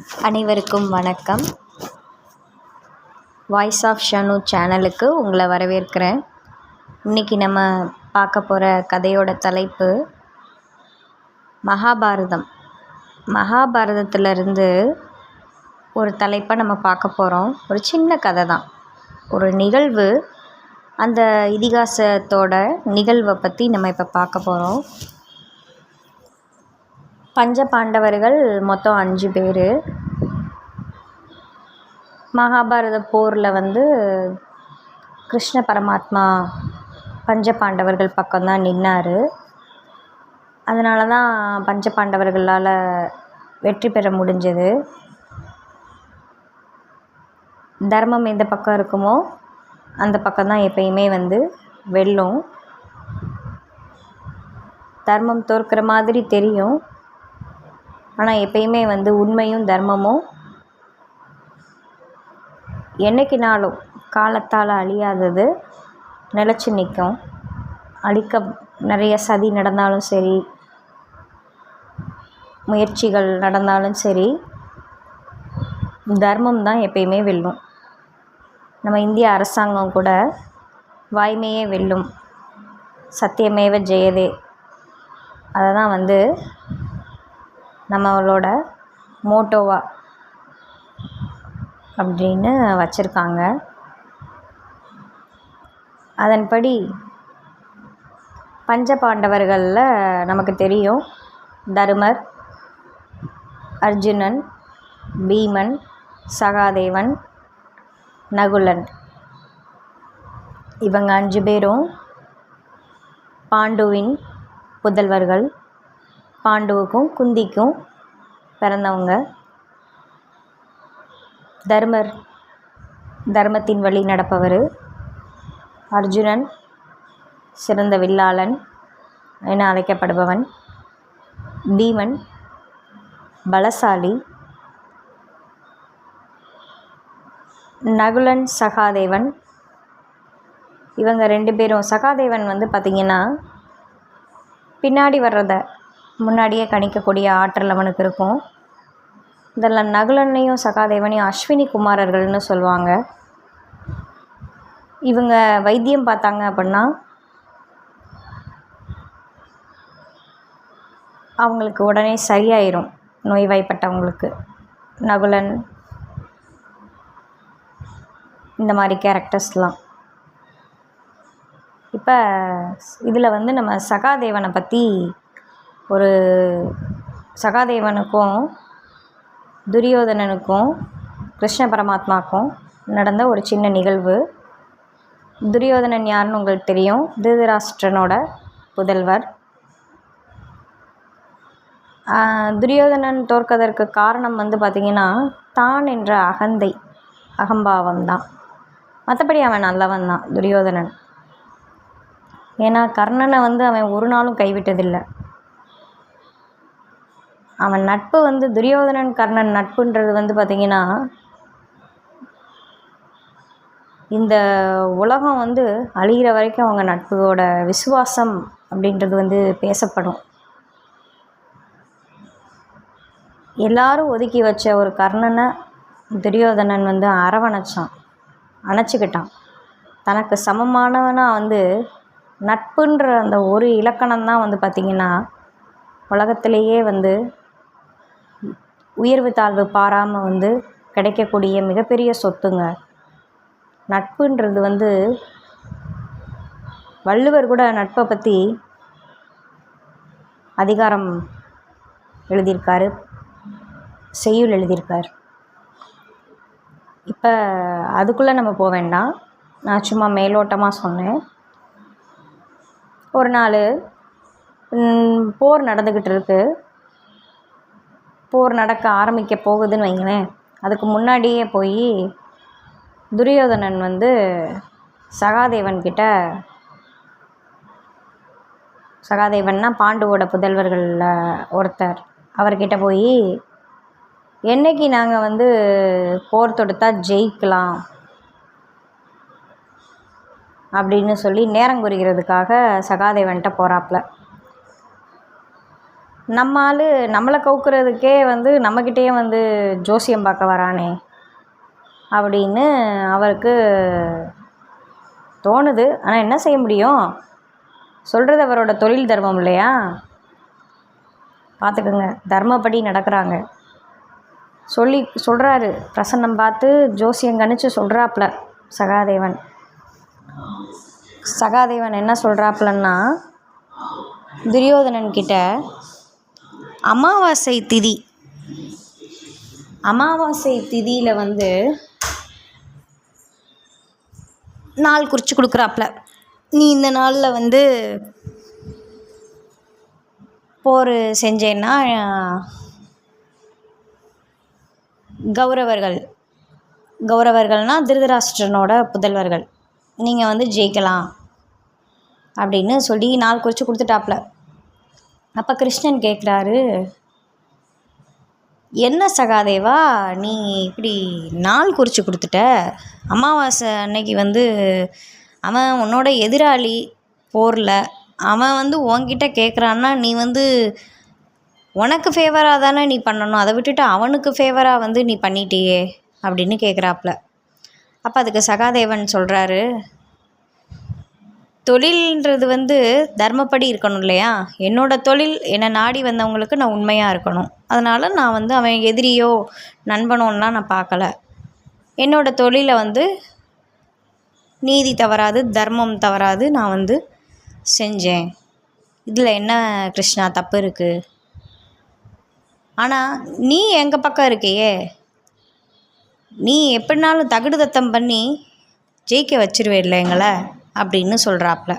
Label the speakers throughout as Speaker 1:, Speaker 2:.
Speaker 1: அனைவருக்கும் வணக்கம். Voice of Shanu சேனலுக்கு உங்களை வரவேற்கிறேன். இன்றைக்கி நம்ம பார்க்க போகிற கதையோட தலைப்பு மகாபாரதம். மகாபாரதத்திலிருந்து ஒரு தலைப்பை நம்ம பார்க்க போகிறோம். ஒரு சின்ன கதை தான், ஒரு நிகழ்வு. அந்த இதிகாசத்தோட நிகழ்வை பற்றி நம்ம இப்போ பார்க்க போகிறோம். பஞ்ச பாண்டவர்கள் மொத்தம் 5 பேர். மகாபாரத போரில் கிருஷ்ண பரமாத்மா பஞ்ச பாண்டவர்கள் பக்கம்தான் நின்னார். அதனால தான் பஞ்ச பாண்டவர்களால் வெற்றி பெற முடிஞ்சது. தர்மம் எந்த பக்கம் இருக்குமோ அந்த பக்கம்தான் எப்பயுமே வெல்லும். தர்மம் தோற்கிற மாதிரி தெரியும், ஆனால் எப்பயுமே உண்மையும் தர்மமும் என்றைக்கினாலும் காலத்தால் அழியாதது, நிலச்சி நிற்கும். நிறைய சதி நடந்தாலும் சரி, முயற்சிகள் நடந்தாலும் சரி, தர்மம் தான் எப்பயுமே வெல்லும். நம்ம இந்திய அரசாங்கம் கூட வாய்மையே வெல்லும், சத்தியமேவ ஜெயதே, அதை தான் நம்மளோட மோட்டோவா அப்படின்னு வச்சுருக்காங்க. அதன்படி பஞ்ச பாண்டவர்களில் நமக்கு தெரியும், தருமர், அர்ஜுனன், பீமன், சகாதேவன், நகுலன். இவங்க 5 பேரும் பாண்டுவின் புதல்வர்கள். பாண்டுவுக்கும் குந்திக்கும் பிறந்தவங்க. தர்மர் தர்மத்தின் வழி நடப்பவர். அர்ஜுனன் சிறந்த வில்லாளன் என அழைக்கப்படுபவன். பீமன் பலசாலி. நகுலன், சகாதேவன், இவங்க 2 பேரும். சகாதேவன் பார்த்திங்கன்னா பின்னாடி வர்றதை முன்னாடியே கணிக்கக்கூடிய ஆற்றல் அவனுக்கு இருக்கும். இதெல்லாம் நகுலனையும் சகாதேவனையும் அஸ்வினி குமாரர்கள்னு சொல்லுவாங்க. இவங்க வைத்தியம் பார்த்தாங்க அப்படின்னா அவங்களுக்கு உடனே சரியாயிரும், நோய்வாய்ப்பட்டவங்களுக்கு. நகுலன் இந்த மாதிரி கேரக்டர்ஸ்லாம். இப்போ இதில் நம்ம சகாதேவனை பற்றி சகாதேவனுக்கும் துரியோதனனுக்கும் கிருஷ்ண பரமாத்மாவுக்கும் நடந்த ஒரு சின்ன நிகழ்வு. துரியோதனன் யாருன்னு உங்களுக்கு தெரியும், திருதராஷ்டிரனோட புதல்வர். துரியோதனன் தோற்கதற்கு காரணம் பார்த்திங்கன்னா தான் என்ற அகம்பாவம் தான். மற்றபடி அவன் நல்லவன் தான் துரியோதனன். ஏன்னா கர்ணனை அவன் ஒரு நாளும் கைவிட்டதில்லை. அவன் நட்பு துரியோதனன் கர்ணன் நட்புன்றது பார்த்திங்கன்னா இந்த உலகம் அழிகிற வரைக்கும் அவங்க நட்போட விசுவாசம் அப்படின்றது பேசப்படும். எல்லாரும் ஒதுக்கி வச்ச ஒரு கர்ணனை துரியோதனன் அணைச்சிக்கிட்டான். தனக்கு சமமானவனாக நட்புன்ற அந்த ஒரு இலக்கணம்தான் பார்த்திங்கன்னா உலகத்திலேயே உயர்வு தாழ்வு பாராமல் கிடைக்கக்கூடிய மிகப்பெரிய சொத்துங்க. நட்புன்றது வள்ளுவர் கூட நட்பை பற்றி அதிகாரம் எழுதியிருக்காரு, செய்யுள் எழுதியிருக்கார். இப்போ அதுக்குள்ளே நம்ம போக வேண்டாம், நான் சும்மா மேலோட்டமாக சொன்னேன். ஒரு நாள் போர் நடந்துக்கிட்டு இருக்கு. போர் நடக்க ஆரம்பிக்க போகுதுன்னு வைங்களேன். அதுக்கு முன்னாடியே போய் துரியோதனன் சகாதேவன்னா பாண்டுவோட புதல்வர்களில் ஒருத்தர், அவர்கிட்ட போய் என்னைக்கு நாங்கள் போர் தொடுத்தா ஜெயிக்கலாம் அப்படின்னு சொல்லி நேரம் குறிக்கிறதுக்காக சகாதேவன்கிட்ட போகிறாப்புல. நம்ம ஆள் நம்மளை கவுக்கிறதுக்கே வந்து நம்மக்கிட்டேயே வந்து ஜோசியம் பார்க்க வரானே அப்படின்னு அவருக்கு தோணுது. ஆனால் என்ன செய்ய முடியும்? சொல்கிறது அவரோட தொழில் தர்மம் இல்லையா? பார்த்துக்குங்க, தர்மப்படி நடக்கிறாங்க. சொல்கிறாரு, பிரசன்னம் பார்த்து ஜோசியம் கணிச்சு சொல்கிறாப்புல சகாதேவன் என்ன சொல்கிறாப்புலன்னா, துரியோதனன் கிட்ட அமாவாசை திதியில் வந்து நாள் குறித்து கொடுக்குறாப்புல. நீ இந்த நாளில் வந்து போர் செஞ்சேன்னா கௌரவர்கள்னால் திருதராஷ்டிரனோட புதல்வர்கள், நீங்கள் வந்து ஜெயிக்கலாம் அப்படின்னு சொல்லி நாள் குறித்து கொடுத்துட்டாப்புல. அப்போ கிருஷ்ணன் கேட்குறாரு, என்ன சகாதேவா நீ இப்படி நாள் குறித்து கொடுத்துட்ட? அமாவாசை அன்னைக்கு வந்து அவன் உன்னோட எதிராளி போரில், அவன் வந்து உன்கிட்ட கேட்குறான்னா நீ வந்து உனக்கு ஃபேவராக தானே நீ பண்ணணும், அதை விட்டுட்டு அவனுக்கு ஃபேவராக வந்து நீ பண்ணிட்டியே அப்படின்னு கேட்குறாப்புல. அப்போ அதுக்கு சகாதேவன் சொல்கிறாரு, தொழில்ன்றது வந்து தர்மப்படி இருக்கணும் இல்லையா? என்னோடய தொழில் என்னை நாடி வந்தவங்களுக்கு நான் உண்மையாக இருக்கணும். அதனால் நான் வந்து அவன் எதிரியோ நண்பனோன்னா நான் பார்க்கல. என்னோடய தொழிலை வந்து நீதி தவறாது, தர்மம் தவறாது நான் வந்து செஞ்சேன். இதில் என்ன கிருஷ்ணா தப்பு இருக்குது? ஆனால் நீ எங்கள் பக்கம் இருக்கையே, நீ எப்படினாலும் தகுடு தத்தம் பண்ணி ஜெயிக்க வச்சிருவே இல்லை எங்களை அப்படின்னு சொல்கிறாப்புல.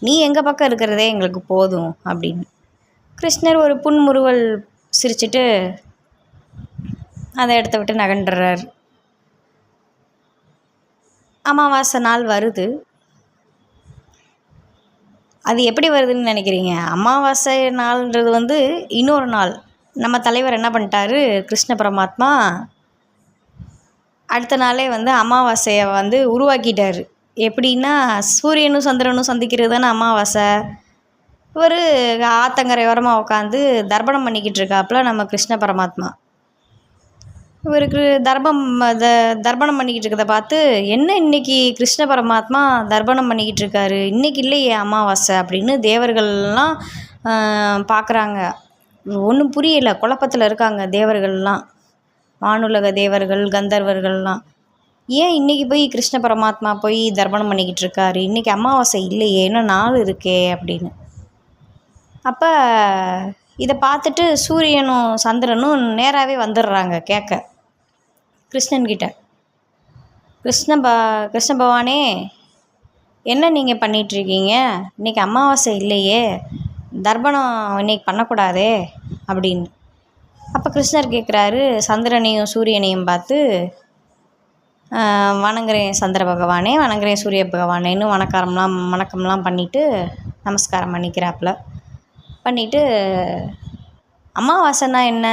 Speaker 1: நீ எங்கள் பக்கம் இருக்கிறதே எங்களுக்கு போதும் அப்படின்னு. கிருஷ்ணர் ஒரு புன்முறுவல் சிரிச்சிட்டு அந்த இடத்த விட்டு நகண்டுறார். அமாவாசை நாள் வருது. அது எப்படி வருதுன்னு நினைக்கிறீங்க? அமாவாசை நாள்ன்றது வந்து இன்னொரு நாள். நம்ம தலைவர் என்ன பண்ணிட்டாரு, கிருஷ்ண பரமாத்மா அடுத்த நாளே வந்து அமாவாசையை வந்து உருவாக்கிட்டார். எப்படின்னா, சூரியனும் சந்திரனும் சந்திக்கிறது தானே அமாவாசை. ஒரு ஆத்தங்கரை ஓரமாக உட்காந்து தர்ப்பணம் பண்ணிக்கிட்டு இருக்காப்புல நம்ம கிருஷ்ண பரமாத்மா. இவருக்கு தர்ப்பணம் பண்ணிக்கிட்டு இருக்கிறத பார்த்து, என்ன இன்றைக்கி கிருஷ்ண பரமாத்மா தர்ப்பணம் பண்ணிக்கிட்டு இருக்காரு, இன்றைக்கி இல்லையே அமாவாசை அப்படின்னு தேவர்கள்லாம் பார்க்குறாங்க. ஒன்றும் புரியலை, குழப்பத்தில் இருக்காங்க தேவர்கள்லாம், வானுலக தேவர்கள் கந்தர்வர்கள்லாம். ஏன் இன்றைக்கி போய் கிருஷ்ண பரமாத்மா போய் தர்ப்பணம் பண்ணிக்கிட்டு இருக்காரு, இன்றைக்கி அமாவாசை இல்லையே, இன்னும் நாள் இருக்கே அப்படின்னு. அப்போ இதை பார்த்துட்டு சூரியனும் சந்திரனும் நேராகவே வந்துடுறாங்க கேட்க கிருஷ்ணன்கிட்ட. கிருஷ்ண பகவானே, என்ன நீங்கள் பண்ணிகிட்ருக்கீங்க, இன்றைக்கி அமாவாசை இல்லையே, தர்ப்பணம் இன்றைக்கி பண்ணக்கூடாதே அப்படின்னு. அப்போ கிருஷ்ணர் கேட்குறாரு, சந்திரனையும் சூரியனையும் பார்த்து, வணங்குறேன் சந்திர பகவானே, வணங்குறேன் சூரிய பகவானேன்னு வணக்கம்லாம் பண்ணிவிட்டு நமஸ்காரம் பண்ணிக்கிறாப்புல. பண்ணிவிட்டு அமாவாசைன்னா என்ன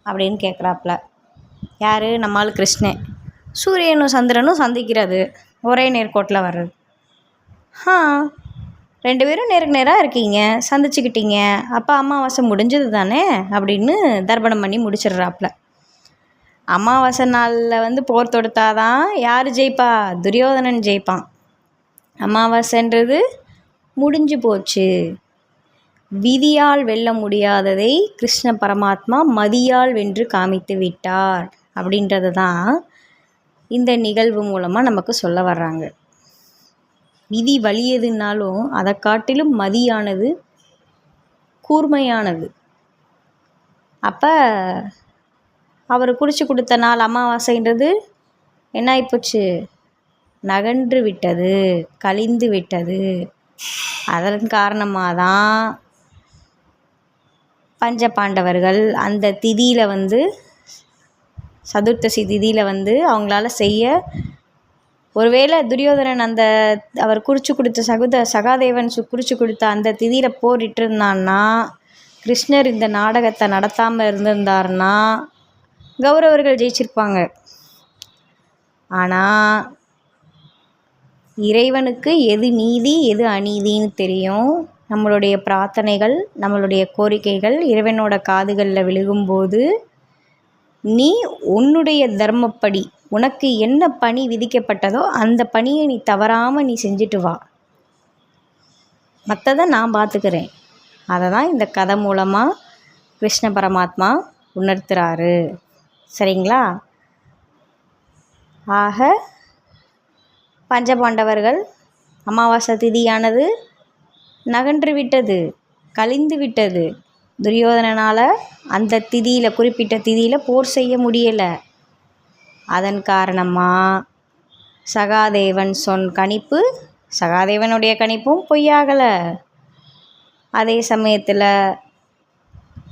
Speaker 1: அப்படின்னு கேட்குறாப்புல. யார்? நம்மால் கிருஷ்ணன். சூரியனும் சந்திரனும் சந்திக்கிறது, ஒரே நேர்கோட்டில் வர்றது. ரெண்டு பேரும் நேருக்கு நேராக இருக்கீங்க, சந்திச்சுக்கிட்டீங்க, அப்போ அமாவாசை முடிஞ்சது தானே அப்படின்னு தர்ப்பணம் பண்ணி முடிச்சிடுறாப்புல. அமாவாசை நாளில் வந்து போர் தொடுத்தாதான் யார் ஜெயிப்பா? துரியோதனன் ஜெயிப்பான். அமாவாசைன்றது முடிஞ்சு போச்சு. விதியால் வெல்ல முடியாததை கிருஷ்ண பரமாத்மா மதியால் வென்று காமித்து விட்டார் அப்படின்றது தான் இந்த நிகழ்வு மூலமாக நமக்கு சொல்ல வர்றாங்க. விதி வலியதுனாலும் அதை காட்டிலும் மதியானது கூர்மையானது. அப்போ அவர் குறித்து கொடுத்த நாள் அமாவாசைன்றது என்ன ஆகிப்போச்சு? நகன்று விட்டது, கழிந்து விட்டது. அதன் காரணமாக தான் பஞ்ச பாண்டவர்கள் அந்த திதியில் வந்து சதுர்த்தசி திதியில் வந்து அவங்களால செய்ய, ஒருவேளை துரியோதனன் அந்த அவர் குறித்து கொடுத்த சகாதேவன் குறித்து கொடுத்த அந்த திதியில் போரிட்டு இருந்தான்னா, கிருஷ்ணர் இந்த நாடகத்தை நடத்தாமல் இருந்திருந்தாருன்னா கௌரவர்கள் ஜெயிச்சிருப்பாங்க. ஆனால் இறைவனுக்கு எது நீதி எது அநீதின்னு தெரியும். நம்மளுடைய பிரார்த்தனைகள், நம்மளுடைய கோரிக்கைகள் இறைவனோட காதுகளில் விழுகும்போது நீ உன்னுடைய தர்மப்படி உனக்கு என்ன பணி விதிக்கப்பட்டதோ அந்த பணியை நீ தவறாமல் நீ செஞ்சுட்டு வா, மற்றதை நான் பார்த்துக்கிறேன். அதை தான் இந்த கதை மூலமாக கிருஷ்ண பரமாத்மா உணர்த்துறாரு. சரிங்களா? ஆக பஞ்சபாண்டவர்கள் அமாவாசை திதியானது நகன்று விட்டது, கழிந்து விட்டது. துரியோதனனால் அந்த திதியில், குறிப்பிட்ட திதியில் போர் செய்ய முடியலை. அதன் காரணமாக சகாதேவன் கணிப்பு, சகாதேவனுடைய கணிப்பும் பொய்யாகலை. அதே சமயத்தில்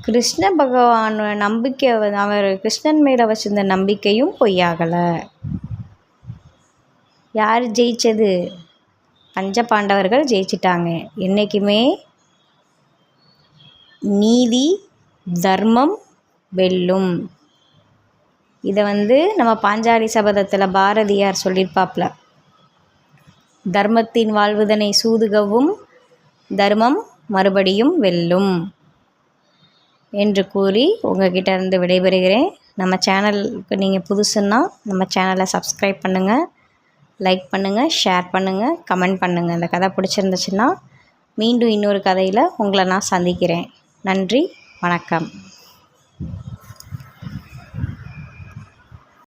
Speaker 1: கிருஷ்ண பகவான் நம்பிக்கை, அவர் கிருஷ்ணன் மேலே வச்சிருந்த நம்பிக்கையும் பொய்யாகலை. யார் ஜெயித்தது? பஞ்ச பாண்டவர்கள் ஜெயிச்சிட்டாங்க. என்றைக்குமே நீதி தர்மம் வெல்லும். இதை நம்ம பாஞ்சாலி சபதத்தில் பாரதியார் சொல்லியிருப்பாப்ல, தர்மத்தின் வாழ்வுதனை சூதுகவும் தர்மம் மறுபடியும் வெல்லும் என்று கூறி உங்ககிட்ட இருந்து விடைபெறுகிறேன். நம்ம சேனலுக்கு நீங்கள் புதுசுன்னா நம்ம சேனலை சப்ஸ்கிரைப் பண்ணுங்கள், லைக் பண்ணுங்கள், ஷேர் பண்ணுங்கள், கமெண்ட் பண்ணுங்கள். இந்த கதை பிடிச்சிருந்துச்சுன்னா மீண்டும் இன்னொரு கதையில் உங்களை நான் சந்திக்கிறேன். நன்றி, வணக்கம்.